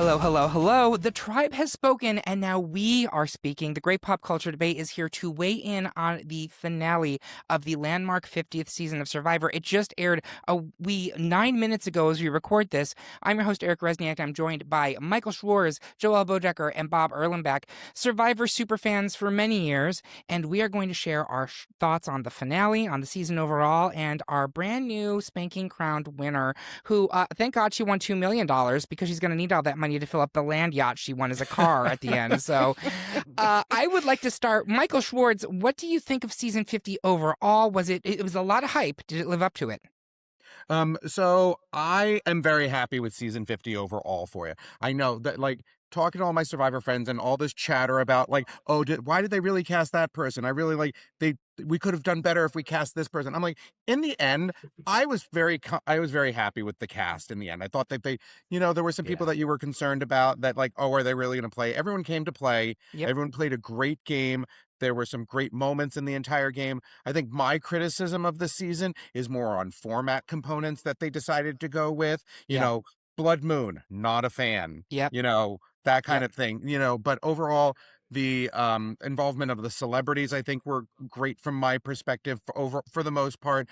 Hello, hello, hello. The tribe has spoken, and now we are speaking. The Great Pop Culture Debate is here to weigh in on the finale of the landmark 50th season of Survivor. It just aired 9 minutes ago as we record this. I'm your host, Eric Resniak. I'm joined by Michael Schwartz, Joel Bodecker, and Bob Erlenbach, Survivor superfans for many years, and we are going to share our thoughts on the finale, on the season overall, and our brand new spanking crowned winner, who, thank God she won $2 million because she's going to need all that money to fill up the land yacht she won as a car at the end. So I would like to start. Michael Schwartz, what do you think of season 50 overall? It was a lot of hype. Did it live up to it? So I am very happy with season 50 overall for you. I know that, like, talking to all my Survivor friends and all this chatter about, like, oh, why did they really cast that person? I really we could have done better if we cast this person. I'm like, in the end, I was very happy with the cast in the end. I thought that there were some people that you were concerned about that, like, oh, are they really going to play? Everyone came to play. Yep. Everyone played a great game. There were some great moments in the entire game. I think my criticism of the season is more on format components that they decided to go with. You know, Blood Moon, not a fan. Yep. That kind of thing. But overall, the involvement of the celebrities, I think, were great from my perspective for the most part.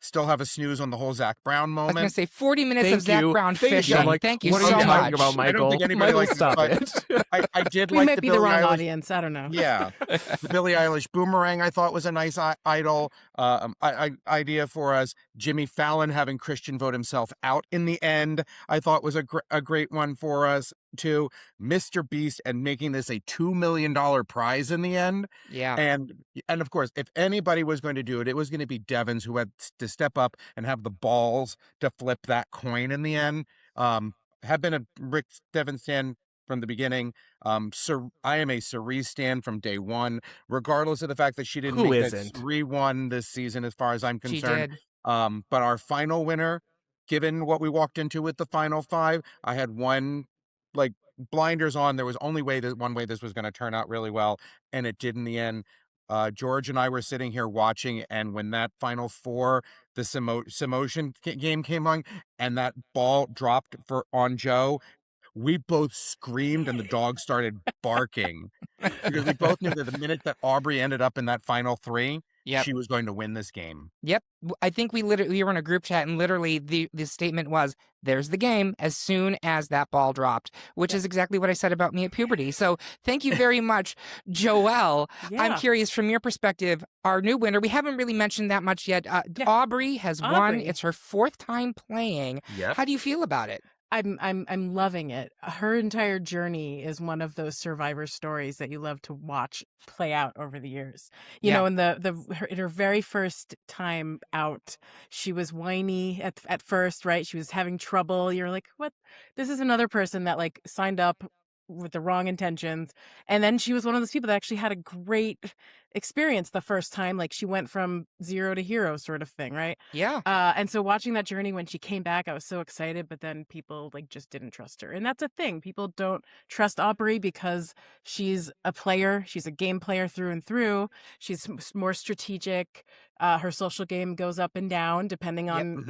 Still have a snooze on the whole Zach Brown moment. I was going to say 40 minutes of Zach Brown fishing. Thank you what so are you much. talking about, Michael? I don't think anybody likes stop it. I did We like might the be the Billie wrong Eilish. audience. I don't know. Yeah, the Billie Eilish boomerang I thought was a nice idol idea for us. Jimmy Fallon having Christian vote himself out in the end, I thought was a great one for us too. Mr. Beast and making this a $2 million prize in the end. Yeah. And of course, if anybody was going to do it, it was going to be Devins, who had to step up and have the balls to flip that coin in the end. Have been a Rick Devins stan from the beginning. I am a Cerise stan from day one, regardless of the fact that she didn't Who make isn't? that Cerise won this season, as far as I'm She concerned. did. But our final winner, given what we walked into with the final five, I had one, like, blinders on. There was only one way this was going to turn out really well, and it did in the end. George and I were sitting here watching, and when that final four, the Samotion game came on, and that ball dropped on Joe, we both screamed, and the dog started barking because we both knew that the minute that Aubrey ended up in that final three, she was going to win this game. Yep. I think we were in a group chat, and literally the statement was, there's the game, as soon as that ball dropped, which is exactly what I said about me at puberty. So thank you very much, Joelle. I'm curious, from your perspective, our new winner, we haven't really mentioned that much yet. Aubrey has won. It's her fourth time playing. Yep. How do you feel about it? I'm loving it. Her entire journey is one of those Survivor stories that you love to watch play out over the years. You know, in in her very first time out, she was whiny at first, right? She was having trouble. You're like, what? This is another person that, like, signed up with the wrong intentions. And then she was one of those people that actually had a great experience the first time. Like, she went from zero to hero sort of thing, right? Yeah. And so watching that journey, when she came back, I was so excited, but then people, like, just didn't trust her. And that's a thing. People don't trust Aubrey because she's a player. She's a game player through and through. She's more strategic. Her social game goes up and down depending on,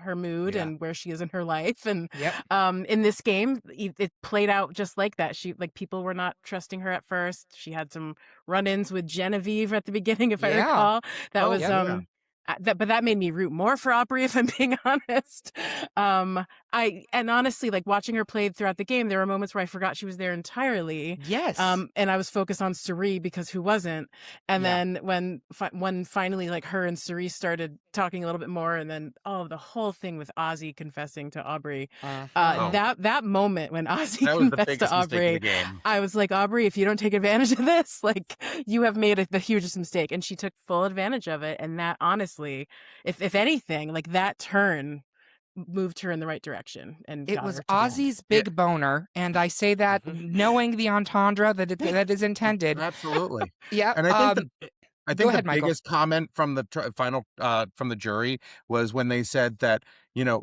her mood and where she is in her life. And in this game, it played out just like that. People were not trusting her at first. She had some run-ins with Genevieve at the beginning, if I recall. But that made me root more for Aubrey, if I'm being honest. And honestly, like, watching her play throughout the game, there were moments where I forgot she was there entirely. Yes. And I was focused on Cerise, because who wasn't? And then when finally, like, her and Cerise started talking a little bit more, and then the whole thing with Ozzy confessing to Aubrey, that moment when Ozzy confessed to Aubrey, I was like, Aubrey, if you don't take advantage of this, like, you have made the hugest mistake. And she took full advantage of it. And that, honestly, if anything, like, that turn moved her in the right direction. And it was Ozzy's big boner, and I say that knowing the entendre that is intended. Absolutely. Yeah. And I think the biggest Michael. comment from the final from the jury was when they said that,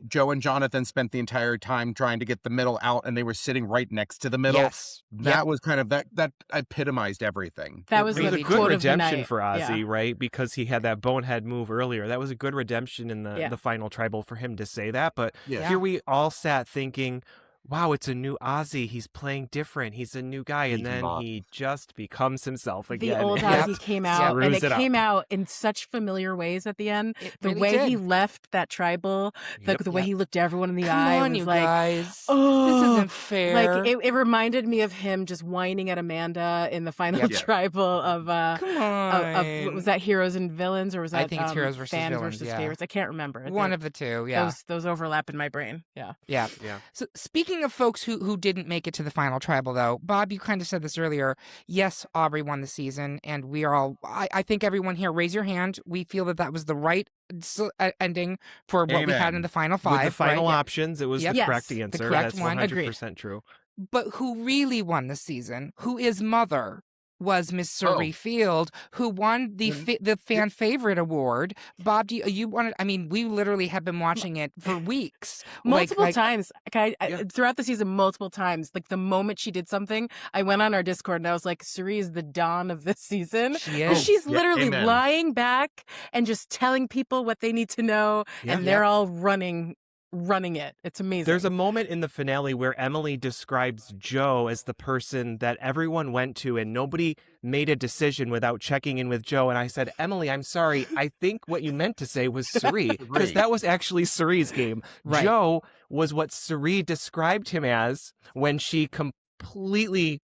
Joe and Jonathan spent the entire time trying to get the middle out, and they were sitting right next to the middle. Yes. That was kind of that epitomized everything. That was a the good redemption night for Ozzy, right? Because he had that bonehead move earlier. That was a good redemption in the final tribal for him to say that. But here we all sat thinking, wow, it's a new Ozzy. He's playing different. He's a new guy. And Beat then him up. he just becomes himself The again. old Yep. Ozzy came out, and Screws it it came up. out in such familiar ways at the end. It The really way he did. left that tribal, like Yep. the way Yep. he looked everyone in the Come eye on, was you like, guys. This oh, isn't fair. like it reminded me of him just whining at Amanda in the final Yep. Yeah. tribal of Come on. what was that, Heroes and Villains, or was that I think it's Heroes versus Fans Villains, versus yeah. favorites? I can't remember. One of the two, yeah. Those overlap in my brain. Yeah. Yeah. Yeah. So speaking of folks who didn't make it to the final tribal, though, Bob, you kind of said this earlier. Yes, Aubrey won the season, and we are all. I think everyone here, raise your hand. We feel that was the right ending for what we had Amen. in the final five. With the final right? options, it was Yep. the Yes. correct The answer. correct That's one. 100% true. But who really won the season, who is mother, was Miss Cerie Field, who won the fan favorite award. Bob, do you wanted? I mean, we literally have been watching it for weeks, Multiple like, times. Throughout the season, multiple times. Like the moment she did something, I went on our Discord and I was like, Cerie is the dawn of this season. She 'Cause is. she's Yeah, literally amen. lying back and just telling people what they need to know, Yeah. and they're all running it. It's amazing. There's a moment in the finale where Emily describes Joe as the person that everyone went to and nobody made a decision without checking in with Joe. And I said, Emily, I'm sorry. I think what you meant to say was Cerie, because that was actually Cerie's game. Right. Joe was what Cerie described him as when she completely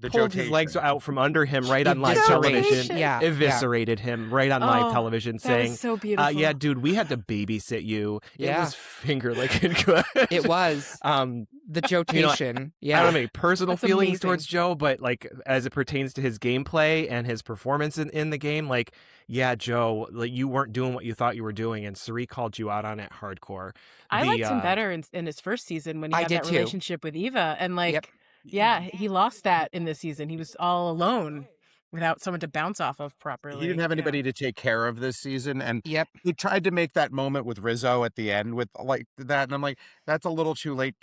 The pulled his legs Jotation. out from under him right on live Evisceration. television. Yeah. Eviscerated him right on live Oh, television, that saying, was so beautiful. yeah, dude, we had to babysit you. It Yeah. was finger licking good. It was the Jotation. I don't have any personal That's feelings amazing. towards Joe, but like as it pertains to his gameplay and his performance in the game, like, yeah, Joe, like you weren't doing what you thought you were doing, and Cerie called you out on it hardcore. I The, liked him better in his first season when he I had did that too. relationship with Eva, and like, Yep. yeah, he lost that in this season. He was all alone without someone to bounce off of properly. He didn't have Yeah. anybody to take care of this season, and Yep. he tried to make that moment with Rizzo at the end with like that, and I'm like, that's a little too late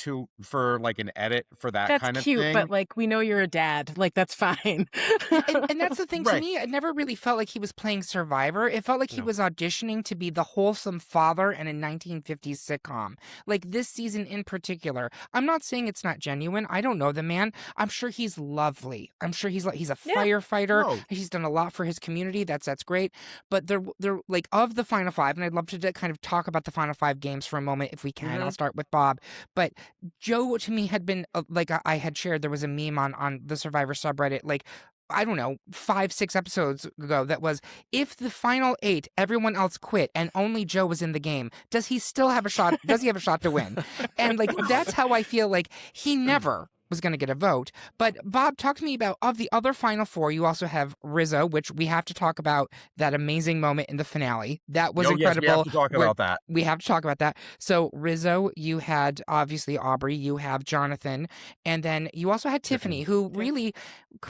for like an edit for that That's kind of cute, thing. but like we know you're a dad. Like that's fine. And that's the thing to Right. me. It never really felt like he was playing Survivor. It felt like he No. was auditioning to be the wholesome father in a 1950s sitcom. Like this season in particular. I'm not saying it's not genuine. I don't know the man. I'm sure he's lovely. I'm sure he's a Yeah. firefighter. No. He's done a lot for his community. That's great. But they're like of the final five, and I'd love to kind of talk about the final five games for a moment if we can. I'll start with Bob. But Joe to me had been like I had shared. There was a meme on the Survivor subreddit, like I don't know, 5-6 episodes ago that was, if the final 8 everyone else quit and only Joe was in the game, does he still have a shot? Does he have a shot to win? And like that's how I feel like he never was going to get a vote. But Bob, talk to me about, of the other final 4, you also have Rizzo, which we have to talk about that amazing moment in the finale. That was incredible. Yes, we have to talk where- about that. We have to talk about that. So Rizzo, you had obviously Aubrey, you have Jonathan, and then you also had Tiffany, who really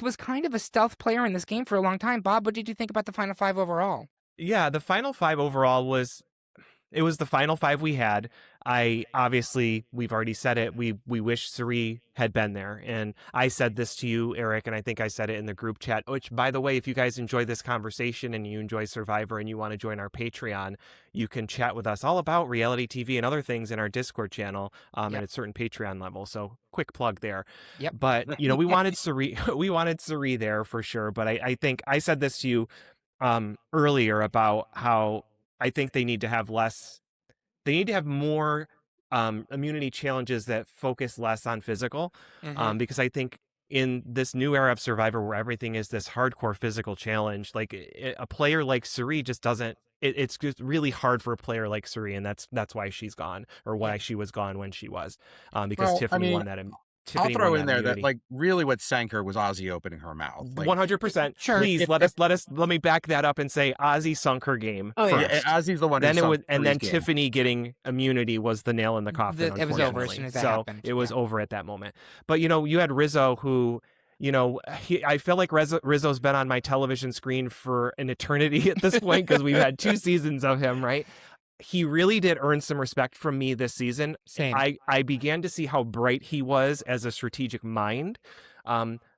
was kind of a stealth player in this game for a long time. Bob, what did you think about the final 5 overall? Yeah, the final 5 overall was the final 5 we had. We've already said it. We wish Cerie had been there. And I said this to you, Eric, and I think I said it in the group chat, which, by the way, if you guys enjoy this conversation and you enjoy Survivor and you want to join our Patreon, you can chat with us all about reality TV and other things in our Discord channel at a certain Patreon level. So quick plug there. Yep. But, we wanted Cerie there for sure. But I think I said this to you earlier about how I think they need to have more immunity challenges that focus less on physical, because I think in this new era of Survivor where everything is this hardcore physical challenge, like a player like Cerie just doesn't. It's just really hard for a player like Cerie, and that's why she's gone, or why she was gone when she was, because Well, Tiffany I mean, won that. I'll Tiffany throw won in there that immunity. like really what sank her was Ozzy opening her mouth. Like, 100%. Sure. Please let me back that up and say Ozzy sunk her game Oh, yeah. first. Ozzy's the one. Then who it was, sunk and then Cerie's game. Tiffany getting immunity was the nail in the coffin. It was over as unfortunately. soon as that so happened. it was Yeah. over at that moment. But you had Rizzo, who I feel like Rizzo's been on my television screen for an eternity at this point because we've had 2 seasons of him, right? He really did earn some respect from me this season. Same. I began to see how bright he was as a strategic mind.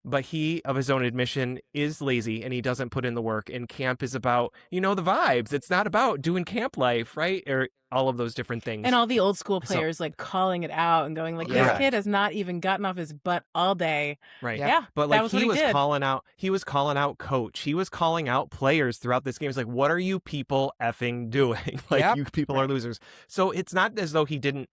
But he, of his own admission, is lazy and he doesn't put in the work. And camp is about, the vibes. It's not about doing camp life, right? Or all of those different things. And all the old school So- players like calling it out and going like, Yeah. this kid has not even gotten off his butt all day. Right. Yep. Yeah, But that like was what he he was did. calling out coach. He was calling out players throughout this game. It's like, what are you people effing doing? Like Yep. you people are losers. So it's not as though he didn't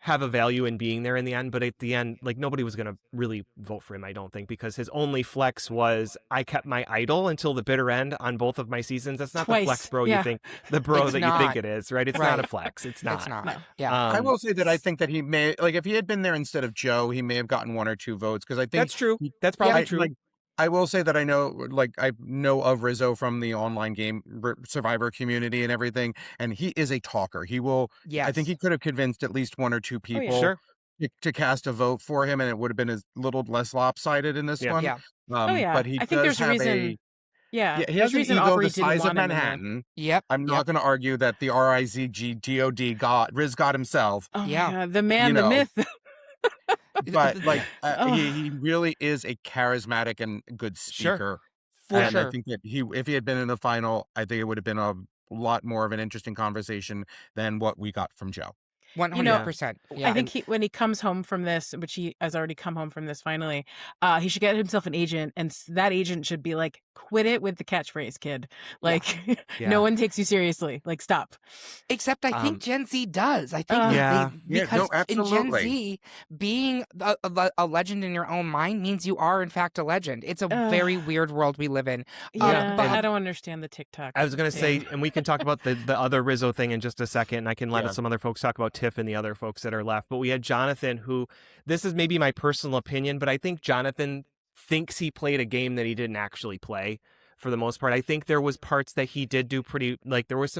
have a value in being there in the end, but at the end, like nobody was gonna really vote for him, I don't think, because his only flex was I kept my idol until the bitter end on both of my seasons. That's not Twice. the flex bro Yeah. you think the bro It's that not. you think it is, right? It's Right. not a flex. It's not. It's not. No. Yeah. I will say that I think that he may, like, if he had been there instead of Joe, he may have gotten 1 or 2 votes, because I think That's true. he- That's probably I, true. Like, I will say that I know of Rizzo from the online game Survivor community and everything, and he is a talker. He will. Yes. I think he could have convinced at least 1 or 2 yeah. people Sure. to cast a vote for him, and it would have been a little less lopsided in this Yeah. one. Yeah. Yeah. But he I think does there's a have reason. Yeah, he there's has a an reason ego Aubrey the didn't size of want him in there. Manhattan. Yep. I'm not Yep. going to argue that the Riz God himself, Oh Yeah. my God, the man, You the know. myth. but like Oh. he really is a charismatic and good Sure. speaker. For And I sure. think that if he had been in the final, I think it would have been a lot more of an interesting conversation than what we got from Joe. 100%. Yeah. I think when he comes home from this, which he has already come home from this finally, he should get himself an agent, and that agent should be like, quit it with the catchphrase, kid. Like, Yeah. no one takes you seriously. Like, stop. Except I think Gen Z does. I think Yeah. because in Gen absolutely. Z, being a legend in your own mind means you are in fact a legend. It's a very weird world we live in. Yeah, but- I don't understand the TikTok. I was going to say, thing. and we can talk about the other Rizzo thing in just a second, and I can let Yeah. some other folks talk about Tiff and the other folks that are left. But we had Jonathan, who, this is maybe my personal opinion, but I think Jonathan thinks he played a game that he didn't actually play for the most part. I think there was parts that he did do pretty, like there was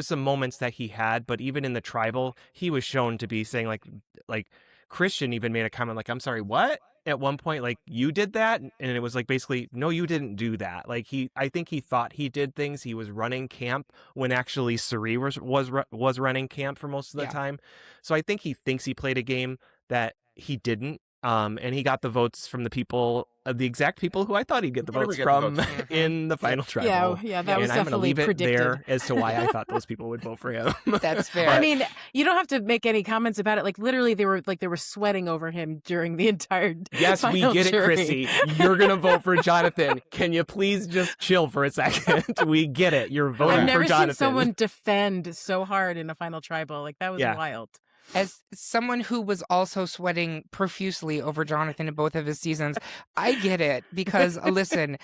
some moments that he had, but even in the tribal, he was shown to be saying like Christian even made a comment like, I'm sorry, what? At one point, like, you did that? And it was like, basically, no, you didn't do that. Like, I think he thought he did things. He was running camp when actually Suri was running camp for most of the Yeah. time. So I think he thinks he played a game that he didn't. And he got the votes from the people, the exact people who I thought he'd get the Where did we votes get the from votes? in the final tribal. Yeah, that was and I'm going to definitely leave it predicted. there as to why I thought those people would vote for him. That's fair. I mean, you don't have to make any comments about it. Like, literally, they were sweating over him during the entire. Yes, we final get it, jury. Chrissy. You're going to vote for Jonathan. Can you please just chill for a second? We get it. You're voting I've never for Jonathan. seen someone defend so hard in a final tribal. Like, that was Yeah. wild. As someone who was also sweating profusely over Jonathan in both of his seasons, I get it because listen,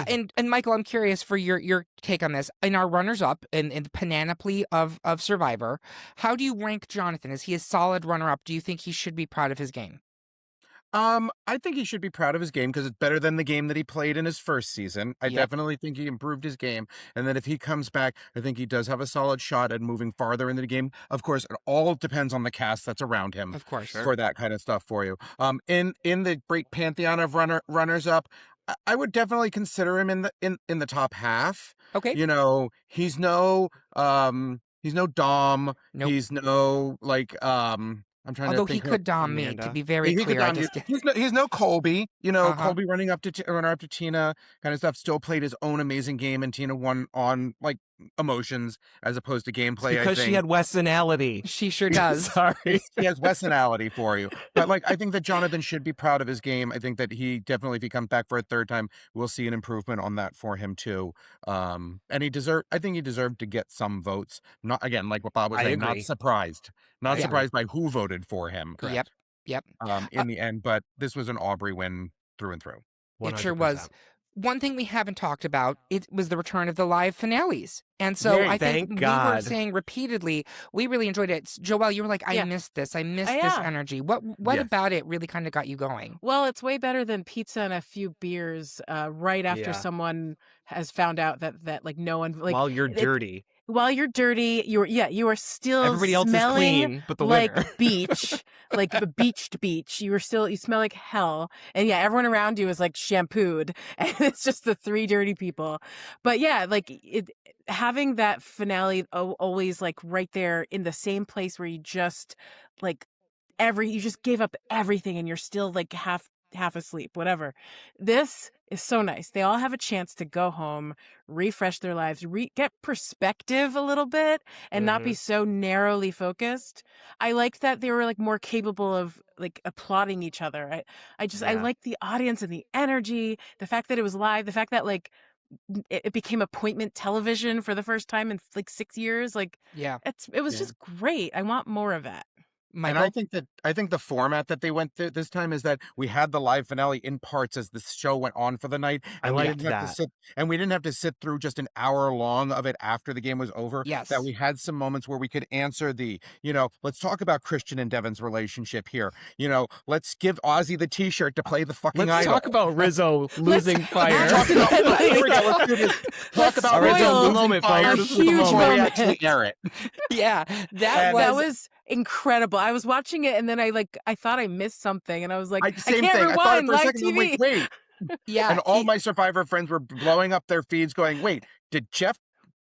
and Michael, I'm curious for your take on this. In our runners up in the panoply of Survivor, how do you rank Jonathan? Is he a solid runner up? Do you think he should be proud of his game? I think he should be proud of his game because it's better than the game that he played in his first season. I Yep. definitely think he improved his game. And then if he comes back, I think he does have a solid shot at moving farther into the game. Of course, it all depends on the cast that's around him Of course. for that kind of stuff for you. In the great pantheon of runners up, I would definitely consider him in the top half. Okay. You know, he's no Dom. Nope. He's no I'm trying Although to he think. could dom me, to Amanda. be very He could clear. I dom you. just He's no Colby. You know, Uh-huh. Colby running up to Tina kind of stuff. Still played his own amazing game, and Tina won on like emotions as opposed to gameplay. because I think she had Wessonality. she sure does. Sorry. he has Wessonality for you. But like, I think that Jonathan should be proud of his game. I think that he definitely, if he comes back for a third time, we'll see an improvement on that for him too. And I think he deserved to get some votes. Not again, like what Bob was I saying, not agree. surprised. Not Yeah. surprised by who voted for him. Yep. Yep. In the end, but this was an Aubrey win through and through. It sure was. 100%. One thing we haven't talked about, it was the return of the live finales. And so Yay, I think thank we were God. saying repeatedly, we really enjoyed it. Joelle, you were like, I Yeah. missed this. I missed this Yeah. energy. What Yes. about it really kind of got you going? Well, it's way better than pizza and a few beers right after Yeah. someone has found out that like no one like While you're it- dirty. while you're dirty, you are still Everybody else is smelling clean, but the like winner. beach, like the beached beach. You smell like hell, and yeah, everyone around you is like shampooed, and it's just the three dirty people. But yeah, like having that finale always like right there in the same place where you just like you just gave up everything, and you're still like half half asleep, whatever. This is so nice. They all have a chance to go home, refresh their lives, get perspective a little bit, and not be so narrowly focused. I liked that they were like more capable of like applauding each other. I like the audience and the energy, the fact that it was live, the fact that like it became appointment television for the first time in like 6 years. Like, Yeah. it was just great. I want more of that. Michael? And I think the format that they went through this time is that we had the live finale in parts as the show went on for the night, and we didn't have to sit through just an hour long of it after the game was over. Yes. That we had some moments where we could answer let's talk about Christian and Devin's relationship here. Let's give Ozzy the T-shirt to play the fucking Let's idol. talk about Rizzo losing fire. Talk about Rizzo losing moment, fire. folks. A huge before we moment. actually air it. Yeah, And that was incredible. I was watching it and then I thought I missed something, and I was like, I Same can't thing. I thought rewind for a live second, I'm TV. like, wait. yeah. And all my Survivor friends were blowing up their feeds going, wait, did Jeff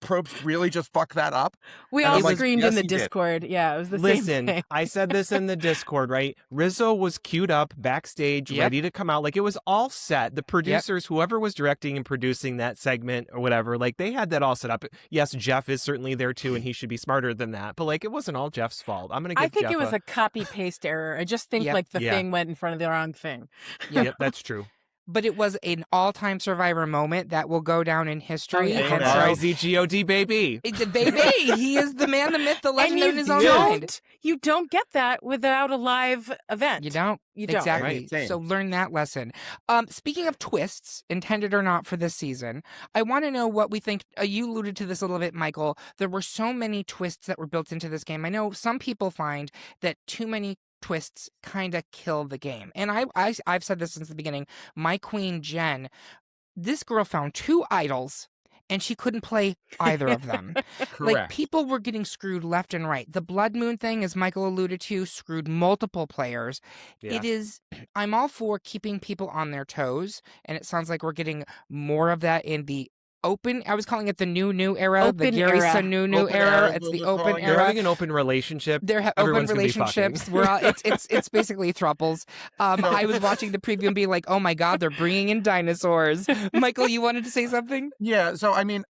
Probst really just fuck that up? We And all I'm like, screamed yes, in the he did. Discord. Yeah, it was the same Listen, thing. I said this in the Discord, right? Rizzo was queued up backstage, Yep. ready to come out. Like, it was all set. The producers, whoever was directing and producing that segment or whatever, like, they had that all set up. Yes, Jeff is certainly there too, and he should be smarter than that. But, like, it wasn't all Jeff's fault. I'm going to give I think Jeff it was a copy-paste error. I just think Yep. like the Yeah. thing went in front of the wrong thing. Yep, that's true. But it was an all-time Survivor moment that will go down in history. Oh, yeah. And R-I-Z-G-O-D, baby. it's a baby. He is the man, the myth, the legend And in his own don't, mind. you don't get that without a live event. You don't. You don't. Exactly. Right, same. So learn that lesson. Speaking of twists, intended or not for this season, I want to know what we think. You alluded to this a little bit, Michael. There were so many twists that were built into this game. I know some people find that too many twists kind of kill the game. And I've said this since the beginning. My queen, Jen, this girl found 2 idols and she couldn't play either of them. Like, Correct. people were getting screwed left and right. The Blood Moon thing, as Michael alluded to, screwed multiple players. Yeah. It is, I'm all for keeping people on their toes, and it sounds like we're getting more of that in the open, I was calling it the new era, the Open Gary era. Sununu Open era. era is It's what the we're open calling it. They're era. having an open relationship. They're open Everyone's gonna be relationships. fucking. We're all, it's basically thruples. I was watching the preview and being like, oh my God, they're bringing in dinosaurs. Michael, you wanted to say something? Yeah, so I mean,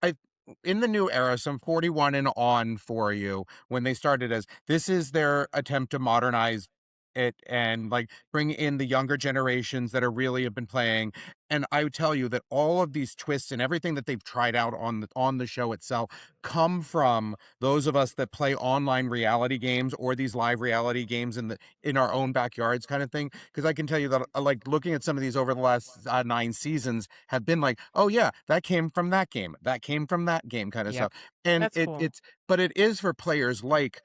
in the new era, some 41 and on for you, when they started as this is their attempt to modernize it and like bring in the younger generations that are really have been playing. And I would tell you that all of these twists and everything that they've tried out on the show itself come from those of us that play online reality games or these live reality games in our own backyards kind of thing. Because I can tell you that like looking at some of these over the last 9 seasons have been like, oh yeah, that came from that game, that came from that game kind of Yep. stuff. And That's cool. but it is for players like,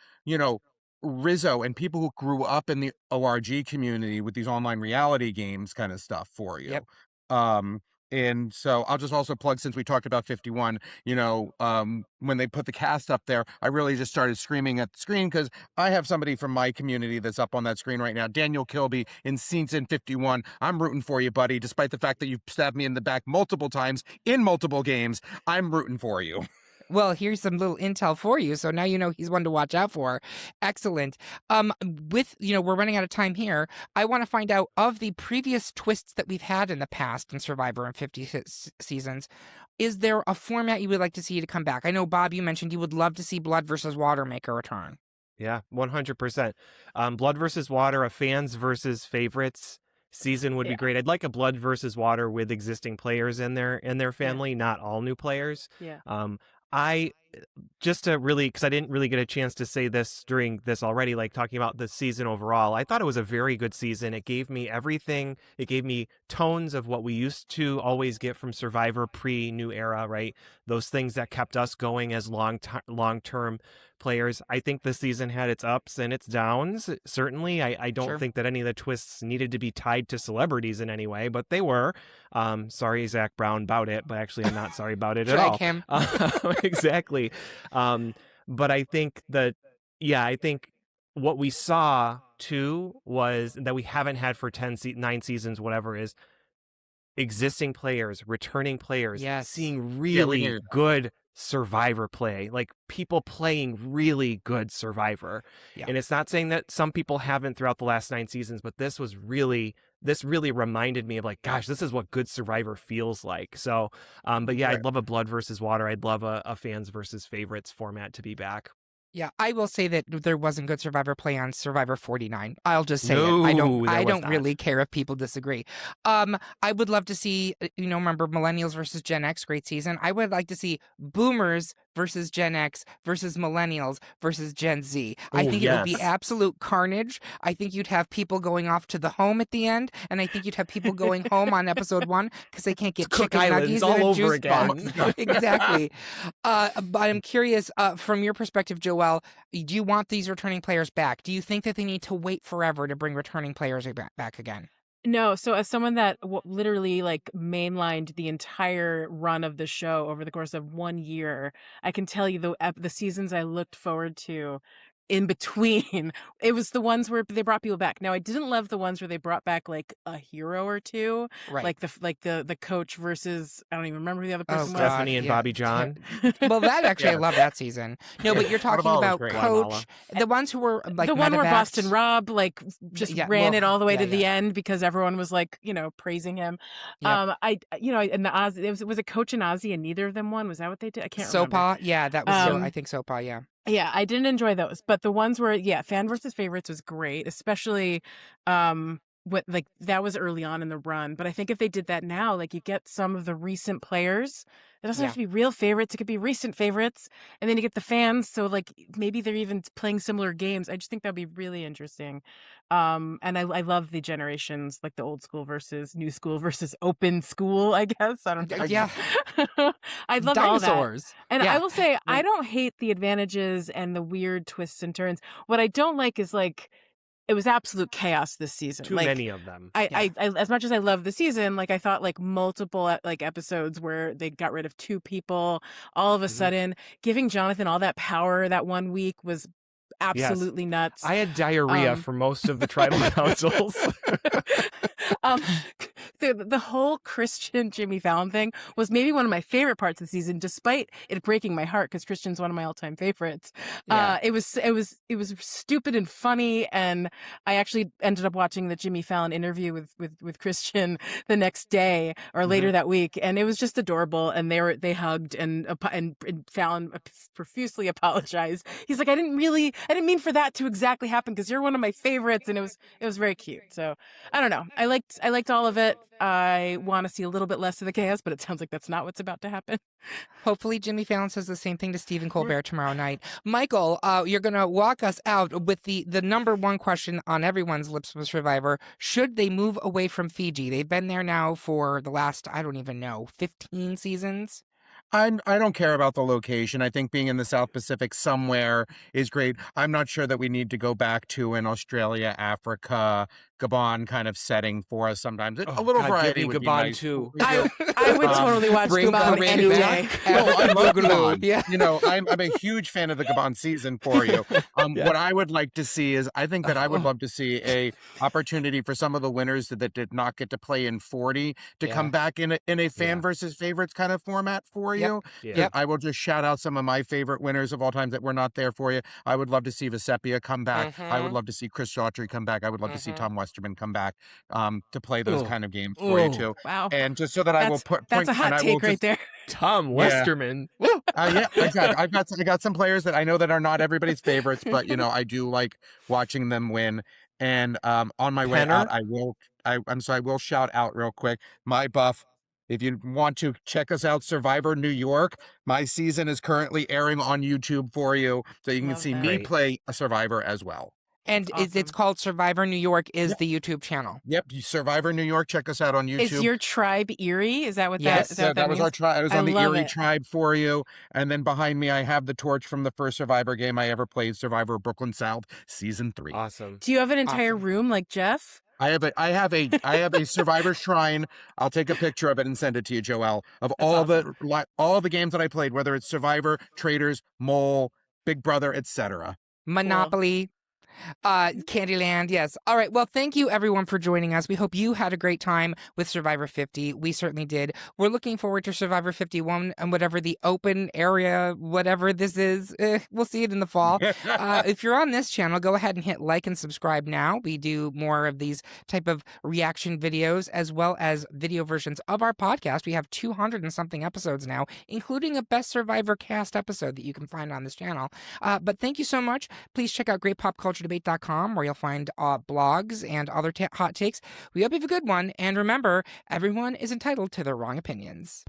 Rizzo and people who grew up in the ORG community with these online reality games kind of stuff for you. Yep. And so I'll just also plug, since we talked about 51, when they put the cast up there, I really just started screaming at the screen because I have somebody from my community that's up on that screen right now. Daniel Kilby in Season 51. I'm rooting for you, buddy. Despite the fact that you've stabbed me in the back multiple times in multiple games, I'm rooting for you. Well, here's some little intel for you. So now you know he's one to watch out for. Excellent. We're running out of time here. I want to find out, of the previous twists that we've had in the past in Survivor and 50 seasons, is there a format you would like to see to come back? I know, Bob, you mentioned you would love to see Blood versus Water make a return. Yeah, 100%. Blood versus Water, a fans versus favorites season would be great. I'd like a Blood versus Water with existing players in their family, not all new players. Yeah. I just to really, because I didn't really get a chance to say this during this already, like talking about the season overall, I thought it was a very good season. It gave me everything. It gave me tones of what we used to always get from Survivor pre-New Era, right? Those things that kept us going as long-term players. I think the season had its ups and its downs. Certainly, I don't think that any of the twists needed to be tied to celebrities in any way, but they were. Sorry, Zach Brown, about it, but actually I'm not sorry about it at all. Him. Exactly. But I think I think what we saw too was that we haven't had for 9 seasons, whatever, is existing players, returning players, seeing really good Survivor play, like people playing really good Survivor. And it's not saying that some people haven't throughout the last 9 seasons, but this was really this really reminded me of like, gosh, this is what good Survivor feels like. So, but yeah, Right. I'd love a blood versus water. I'd love a fans versus favorites format to be back. Yeah, I will say that there wasn't good Survivor play on Survivor 49. I'll just say it. No, there I was don't not. really care if people disagree. I would love to see, remember Millennials versus Gen X, great season. I would like to see Boomers versus Gen X versus Millennials versus Gen Z. I Oh, think it would be yes. absolute carnage. I think you'd have people going off to the home at the end, and I think you'd have people going home on episode 1 because they can't get Cook chicken Islands nuggets all in a over juice again. box. Exactly. But I'm curious, from your perspective, Joelle, do you want these returning players back? Do you think that they need to wait forever to bring returning players back again? No, so as someone that literally like mainlined the entire run of the show over the course of 1 year, I can tell you the seasons I looked forward to in between, it was the ones where they brought people back. Now, I didn't love the ones where they brought back like a hero or two, Right. like the coach versus I don't even remember who the other Oh, person was. Stephanie and yeah. Bobby John. Well, that actually, I Yeah. love that season. No, but you're talking Guatemala was about great. Coach, the ones who were like the one where medevacs. Boston Rob like just Yeah, ran well, it all the way yeah, to the end because everyone was like, praising him. Yep. And the Oz, was it Coach and Ozzy and neither of them won? Was that what they did? I can't remember. Sopa, yeah, that was I think Sopa, yeah. Yeah, I didn't enjoy those, but the ones where fan versus favorites was great, especially what like that was early on in the run. But I think if they did that now, like you get some of the recent players. It doesn't have to be real favorites; it could be recent favorites, and then you get the fans. So like maybe they're even playing similar games. I just think that'd be really interesting. And I love the generations, like the old school versus new school versus open school. I guess I don't know. Yeah. I love all that. Dinosaurs. And Yeah. I will say, I don't hate the advantages and the weird twists and turns. What I don't like is like, it was absolute chaos this season. Too like, many of them. I as much as I love the season, like I thought like multiple like episodes where they got rid of 2 people, all of a sudden giving Jonathan all that power that 1 week was absolutely nuts. I had diarrhea for most of the tribal councils. The whole Christian Jimmy Fallon thing was maybe one of my favorite parts of the season, despite it breaking my heart because Christian's one of my all-time favorites. Yeah. It was stupid and funny, and I actually ended up watching the Jimmy Fallon interview with Christian the next day or later that week, and it was just adorable. And they hugged, and Fallon profusely apologized. He's like, I didn't mean for that to exactly happen because you're one of my favorites, and it was very cute. So I don't know. I liked all of it. I want to see a little bit less of the chaos, but it sounds like that's not what's about to happen. Hopefully Jimmy Fallon says the same thing to Stephen Colbert tomorrow night. Michael, you're going to walk us out with the number one question on everyone's lips with Survivor. Should they move away from Fiji? They've been there now for the last, I don't even know, 15 seasons? I don't care about the location. I think being in the South Pacific somewhere is great. I'm not sure that we need to go back to an Australia, Africa, Gabon kind of setting for us sometimes. A little variety would be nice. too. I would totally watch Bring Gabon Randy any back. day. No, I love Gabon. Yeah. I'm a huge fan of the Gabon season for you. What I would like to see is, I think that I would love to see a opportunity for some of the winners that did not get to play in 40 to come back in a fan versus favorites kind of format for you. Yep. I will just shout out some of my favorite winners of all time that were not there for you. I would love to see Vesepia come back. I would love to see Chris Daughtry come back. I would love to see Tom Westerman come back to play those kind of games for you too. Wow. And just so that I will put That's a hot take right there. Tom Westerman. yeah, exactly. I got some players that I know that are not everybody's favorites, but I do like watching them win. And on my way out, I will shout out real quick my buff. If you want to check us out, Survivor New York, my season is currently airing on YouTube for you, so you can see me play a Survivor as well. And it's called Survivor New York is the YouTube channel. Yep, Survivor New York. Check us out on YouTube. Is your tribe Erie? Is that what Yes. that? Is that what that was means? our tribe. I was on the love Erie it. tribe for you, and then behind me I have the torch from the first Survivor game I ever played, Survivor Brooklyn South, Season 3. Awesome. Do you have an entire room like Jeff? I have a Survivor shrine. I'll take a picture of it and send it to you, Joelle, of all the games that I played, whether it's Survivor, Traders, Mole, Big Brother, etc. Monopoly. Candyland, yes. All right. Well, thank you everyone for joining us. We hope you had a great time with Survivor 50. We certainly did. We're looking forward to Survivor 51 and whatever the open area, whatever this is. We'll see it in the fall. If you're on this channel, go ahead and hit like and subscribe now. We do more of these type of reaction videos as well as video versions of our podcast. We have 200 and something episodes now, including a Best Survivor cast episode that you can find on this channel. But thank you so much. Please check out greatpopculturedebate.com where you'll find blogs and other hot takes. We hope you have a good one. And remember, everyone is entitled to their wrong opinions.